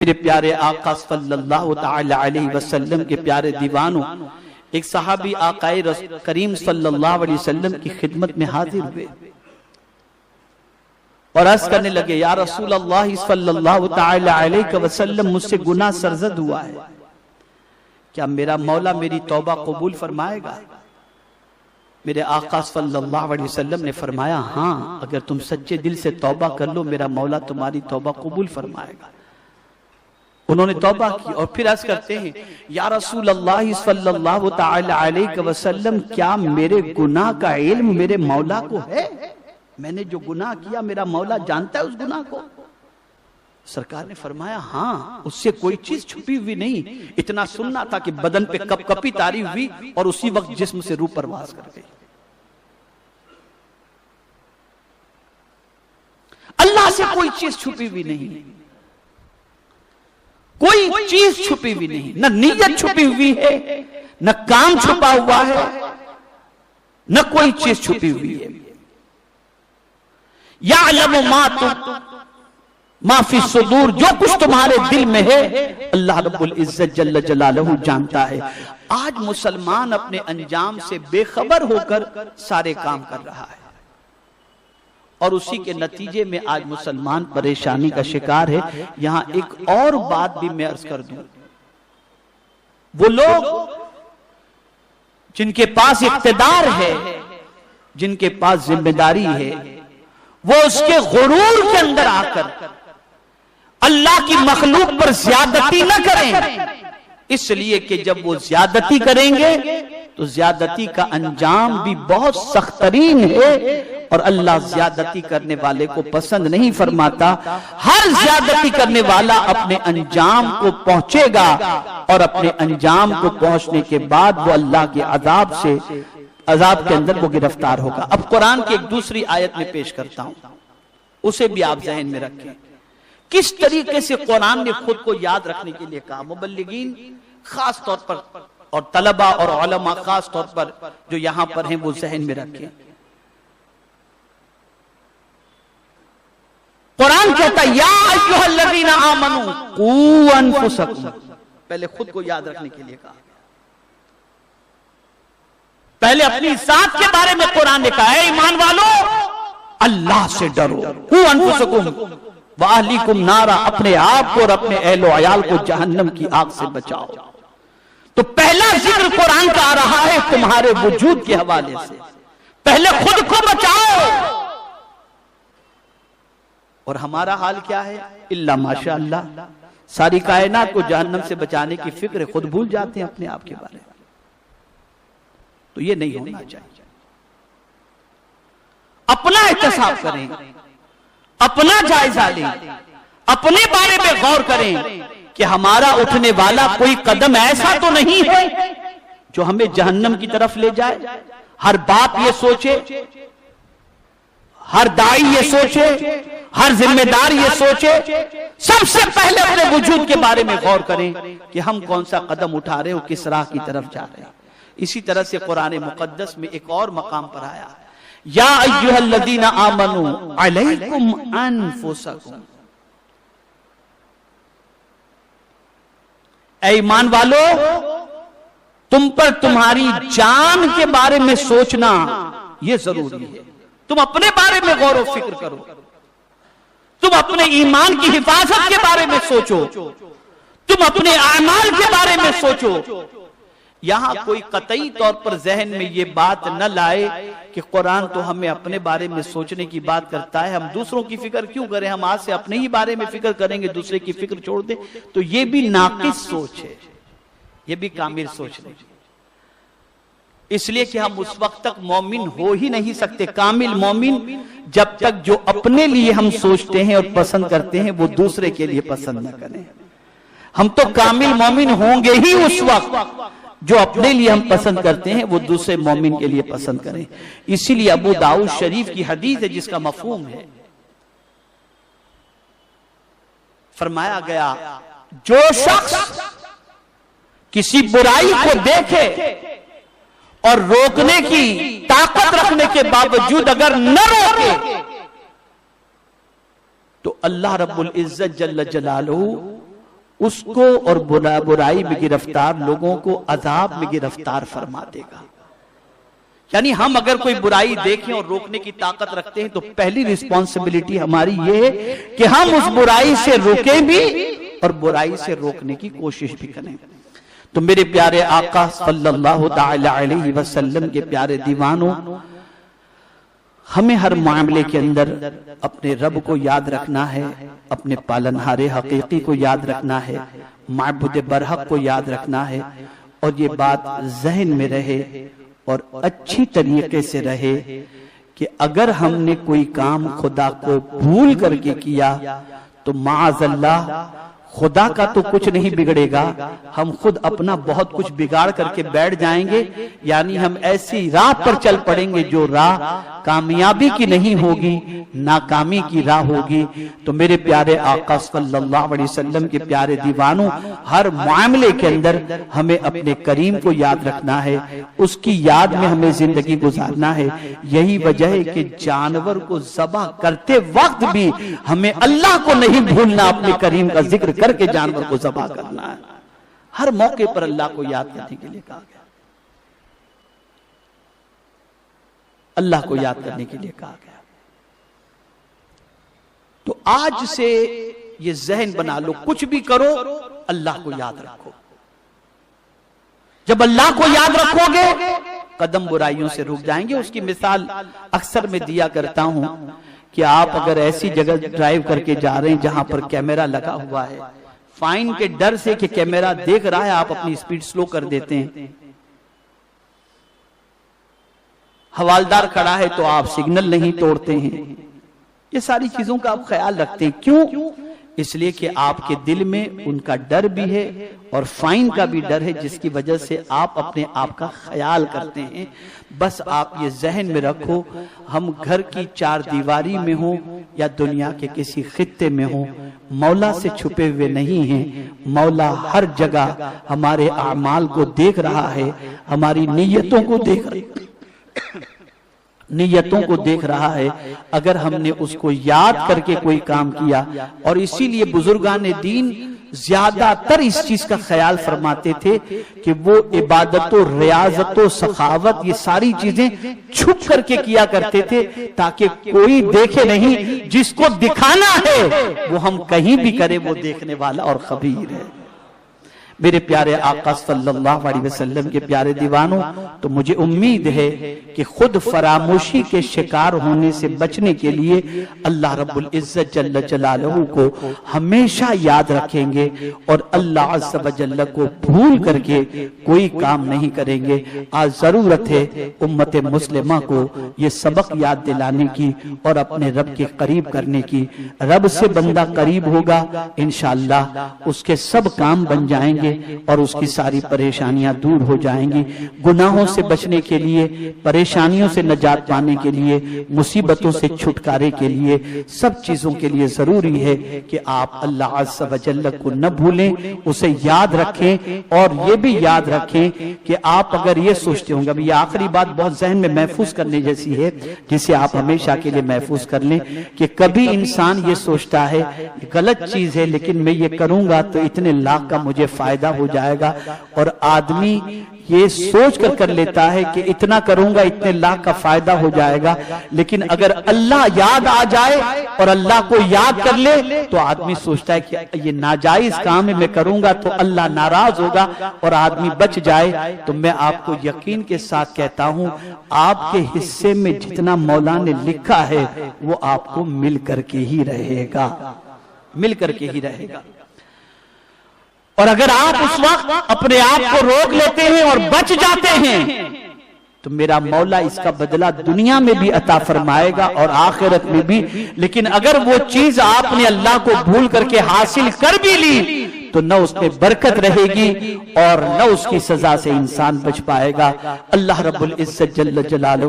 میرے پیارے آقا صلی اللہ تعالی علیہ وسلم کے پیارے دیوانوں، ایک صحابی آقا کریم صلی اللہ علیہ وسلم کی خدمت میں حاضر ہوئے اور عرض کرنے لگے، یا رسول اللہ صلی اللہ تعالی علیہ وسلم، مجھ سے گناہ سرزد ہوا ہے، کیا میرا مولا میری توبہ قبول فرمائے گا؟ میرے آقا صلی اللہ علیہ وسلم نے فرمایا، ہاں، اگر تم سچے دل سے توبہ کر لو میرا مولا تمہاری توبہ قبول فرمائے گا۔ انہوں نے توبہ کی اور پھر عرض کرتے ہیں، یا رسول اللہ صلی اللہ تعالی علیہ وسلم، کیا میرے گناہ کا علم میرے مولا کو ہے؟ میں نے جو گناہ کیا میرا مولا جانتا ہے اس گناہ کو؟ سرکار نے فرمایا، ہاں، اس سے کوئی چیز چھپی ہوئی نہیں، اتنا سننا تھا کہ بدن پہ کپ کپی طاری ہوئی اور اسی وقت جسم سے روح پرواز کر گئی۔ اللہ سے کوئی چیز چھپی ہوئی نہیں، کوئی چیز چھپی ہوئی نہیں، نہ نیت چھپی ہوئی ہے، نہ کام چھپا ہوا ہے، نہ کوئی چیز چھپی ہوئی ہے۔ یعلم ما فی الصدور، جو کچھ تمہارے دل میں ہے اللہ رب العزت جل جلالہ جانتا ہے۔ آج مسلمان اپنے انجام سے بے خبر ہو کر سارے کام کر رہا ہے اور اسی کے نتیجے میں آج مسلمان پریشانی کا شکار ہے۔ یہاں ایک اور بات بھی میں عرض کر دوں، وہ لوگ جن کے پاس اقتدار ہے، جن کے پاس ذمہ داری ہے، وہ اس کے غرور کے اندر آ کر اللہ کی مخلوق پر زیادتی نہ کریں، اس لیے کہ جب وہ زیادتی کریں گے تو زیادتی کا انجام بھی بہت سخت ترین ہے اور اللہ زیادتی کرنے والے کو پسند نہیں فرماتا۔ ہر زیادتی کرنے والا اپنے انجام کو پہنچے گا اور اپنے انجام کو پہنچنے کے بعد وہ اللہ کے عذاب کے اندر وہ گرفتار ہوگا۔ اب قرآن کی ایک دوسری آیت میں پیش کرتا ہوں، اسے بھی آپ ذہن میں رکھیں، کس طریقے سے قرآن نے خود کو یاد رکھنے کے لیے کہا۔ مبلغین خاص طور پر اور طلبہ اور علماء خاص طور پر جو یہاں پر ہیں وہ ذہن میں رکھیں۔ قرآن کہتا ہے، یا ایھا الذین آمنوا قوا انفسکم، پہلے خود کو یاد رکھنے کے لیے کہا، پہلے اپنی ذات کے بارے میں قرآن نے کہا، اے ایمان والو اللہ سے ڈرو، قوا انفسکم وَأَهْلِكُمْ نَارًا، اپنے آپ کو اور اپنے اہل و عیال کو جہنم کی آگ سے بچاؤ۔ تو پہلا ذکر قرآن کا آ رہا ہے تمہارے وجود کے حوالے سے، پہلے خود کو بچاؤ۔ اور ہمارا حال کیا ہے؟ اللہ ماشاء اللہ، ساری کائنات کو جہنم سے بچانے کی فکر خود بھول جاتے ہیں اپنے آپ کے بارے میں۔ تو یہ نہیں ہونا چاہیے، اپنا احتساب کریں، اپنا جائزہ لیں، اپنے بارے میں غور کریں کہ ہمارا اٹھنے والا کوئی قدم ایسا تو نہیں ہے جو ہمیں جہنم کی طرف لے جائے۔ ہر باپ یہ سوچے، ہر دائی یہ سوچے، ہر ذمہ دار یہ سوچے، سب سے پہلے اپنے وجود کے بارے میں غور کریں کہ ہم کون سا قدم اٹھا رہے ہو، کس راہ کی طرف جا رہے ہیں۔ اسی طرح سے قرآن مقدس میں ایک اور مقام پر آیا، یا ایھا الذین آمنوا علیکم انفسکم، اے ایمان والو تم پر تمہاری جان کے بارے میں سوچنا یہ ضروری ہے۔ تم اپنے بارے میں غور و فکر کرو، تم اپنے ایمان کی حفاظت کے بارے میں سوچو، تم اپنے اعمال کے بارے میں سوچو۔ یہاں کوئی قطعی طور پر ذہن میں یہ بات نہ لائے کہ قرآن تو ہمیں اپنے بارے میں سوچنے کی بات کرتا ہے، ہم دوسروں کی فکر کیوں کریں، ہم آج سے اپنے ہی بارے میں فکر کریں گے، دوسرے کی فکر چھوڑ دیں، تو یہ بھی ناقص سوچ ہے، یہ بھی کامل سوچ نہیں۔ اس لیے کہ ہم اس وقت تک مومن ہو ہی نہیں سکتے، کامل مومن جب تک جو اپنے لیے ہم سوچتے ہیں اور پسند کرتے ہیں وہ دوسرے کے لیے پسند نہ کریں۔ ہم تو کامل مومن ہوں گے ہی اس وقت جو اپنے لیے ہم پسند کرتے ہیں وہ دوسرے مومن کے لیے پسند کریں۔ اسی لیے ابو داؤد شریف کی حدیث ہے جس کا مفہوم ہے، فرمایا گیا، جو شخص کسی برائی کو دیکھے اور روکنے کی طاقت رکھنے کے باوجود اگر نہ روکے تو اللہ رب العزت جل جلالہ اس کو اور برائی میں گرفتار لوگوں کو عذاب میں گرفتار فرما دے گا۔ یعنی ہم اگر کوئی برائی دیکھیں اور روکنے کی طاقت رکھتے ہیں تو پہلی ریسپانسبلٹی ہماری یہ ہے کہ ہم اس برائی سے روکیں بھی اور برائی سے روکنے کی کوشش بھی کریں۔ تو میرے پیارے آقا صلی اللہ تعالی علیہ وسلم کے پیارے دیوانوں، ہمیں ہر معاملے کے اندر اپنے رب کو یاد رکھنا ہے، اپنے پالنہار حقیقی کو یاد رکھنا ہے، معبود برحق کو یاد رکھنا ہے، اور یہ بات ذہن میں رہے اور اچھی طریقے سے رہے کہ اگر ہم نے کوئی کام خدا کو بھول کر کے کیا تو معاذ اللہ خدا کا تو کچھ نہیں بگڑے گا، ہم خود اپنا بہت کچھ بگاڑ کر کے بیٹھ جائیں گے، یعنی ہم ایسی راہ پر چل پڑیں گے جو راہ کامیابی کی نہیں ہوگی، ناکامی کی راہ ہوگی۔ تو میرے پیارے آقا صلی اللہ علیہ وسلم کے پیارے دیوانوں، ہر معاملے کے اندر ہمیں اپنے کریم کو یاد رکھنا ہے، اس کی یاد میں ہمیں زندگی گزارنا ہے۔ یہی وجہ ہے کہ جانور کو ذبح کرتے وقت بھی ہمیں اللہ کو نہیں بھولنا، اپنے کریم کا ذکر کر کے جانور کو ذبح کرنا ہے۔ ہر موقع پر اللہ کو یاد کرنے کے لیے کہا گیا، اللہ کو یاد کرنے کے لیے کہا گیا۔ تو آج سے یہ ذہن بنا لو، کچھ بھی کرو اللہ کو یاد رکھو۔ جب اللہ کو یاد رکھو گے قدم برائیوں سے رک جائیں گے۔ اس کی مثال اکثر میں دیا کرتا ہوں کہ آپ اگر ایسی جگہ ڈرائیو کر کے جا رہے ہیں جہاں پر کیمرہ لگا ہوا ہے، فائن کے ڈر سے کہ کیمرہ دیکھ رہا ہے آپ اپنی سپیڈ سلو کر دیتے ہیں، حوالدار کھڑا ہے تو آپ سگنل نہیں توڑتے ہیں، یہ ساری چیزوں کا آپ خیال رکھتے ہیں۔ کیوں؟ اس لیے کہ آپ کے دل میں ان کا ڈر بھی ہے اور فائن کا بھی ڈر ہے، جس کی وجہ سے آپ اپنے آپ کا خیال کرتے ہیں۔ بس آپ یہ ذہن میں رکھو، ہم گھر کی چار دیواری میں ہوں یا دنیا کے کسی خطے میں ہوں، مولا سے چھپے ہوئے نہیں ہیں۔ مولا ہر جگہ ہمارے اعمال کو دیکھ رہا ہے، ہماری نیتوں کو دیکھ رہا ہے۔ اگر ہم نے اس کو یاد کر کے کوئی کام کیا، اور اسی لیے بزرگان دین زیادہ تر اس چیز کا خیال فرماتے تھے کہ وہ عبادت و ریاضت و سخاوت یہ ساری چیزیں چھپ کر کے کیا کرتے تھے تاکہ کوئی دیکھے نہیں، جس کو دکھانا ہے وہ ہم کہیں بھی کرے وہ دیکھنے والا اور خبیر ہے۔ میرے پیارے آقا صلی اللہ علیہ وسلم کے پیارے دیوانوں، تو مجھے امید ہے کہ خود فراموشی کے شکار ہونے سے بچنے کے لیے اللہ رب العزت جل جلالہ کو ہمیشہ یاد رکھیں گے اور اللہ عز و جل کو بھول کر کے کوئی کام نہیں کریں گے۔ آج ضرورت ہے امت مسلمہ کو یہ سبق یاد دلانے کی اور اپنے رب کے قریب کرنے کی۔ رب سے بندہ قریب ہوگا انشاءاللہ اس کے سب کام بن جائیں گے اور اس کی ساری پریشانیاں دور ہو جائیں گی۔ گناہوں سے بچنے کے لیے، پریشانیوں سے نجات پانے کے لیے، مصیبتوں سے چھٹکارے کے لیے، سب چیزوں کے لیے ضروری ہے کہ آپ اللہ عز و جل کو نہ بھولیں، اسے یاد رکھیں، اور یہ بھی یاد رکھیں کہ آپ اگر یہ سوچتے ہوں گے، اب یہ آخری بات بہت ذہن میں محفوظ کرنے جیسی ہے جسے آپ ہمیشہ کے لیے محفوظ کر لیں، کہ کبھی انسان یہ سوچتا ہے غلط چیز ہے لیکن میں یہ کروں گا تو اتنے لاکھ کا مجھے فائدہ ہو جائے گا، اور آدمی یہ سوچ کر لیتا ہے کہ اتنا کروں گا اتنے لاکھ کا فائدہ ہو جائے گا، لیکن اگر اللہ یاد آ جائے اور اللہ کو یاد کر لے تو آدمی سوچتا ہے کہ یہ ناجائز کام ہے، میں کروں گا تو اللہ ناراض ہوگا اور آدمی بچ جائے۔ تو میں آپ کو یقین کے ساتھ کہتا ہوں، آپ کے حصے میں جتنا مولا نے لکھا ہے وہ آپ کو مل کر کے ہی رہے گا، مل کر کے ہی رہے گا۔ اور اگر آپ اس وقت اپنے آپ کو روک لیتے ہیں اور بچ جاتے ہیں تو میرا مولا اس کا بدلہ دنیا میں بھی عطا فرمائے گا اور آخرت میں بھی۔ لیکن اگر وہ چیز آپ نے اللہ کو بھول کر کے حاصل کر بھی لی تو نہ اس میں برکت رہے گی اور نہ اس کی سزا سے انسان بچ پائے گا۔ اللہ رب العزت جل جلالہ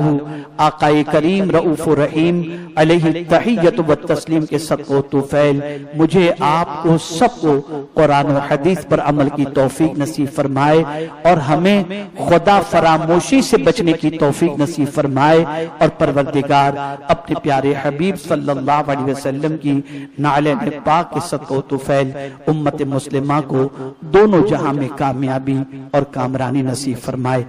آقا کریم رؤوف رحیم علیہ تحیت و تسلیم کے صدقہ و توفیل مجھے آپ کو سب کو قرآن و حدیث پر عمل کی توفیق نصیب فرمائے اور ہمیں خدا فراموشی سے بچنے کی توفیق نصیب فرمائے، اور پروردگار اپنے پیارے حبیب صلی اللہ علیہ وسلم کی نعلین پاک کے صدقہ و توفیل امت مسلم مسلمہ کو دونوں جہاں میں کامیابی اور کامرانی نصیب فرمائے.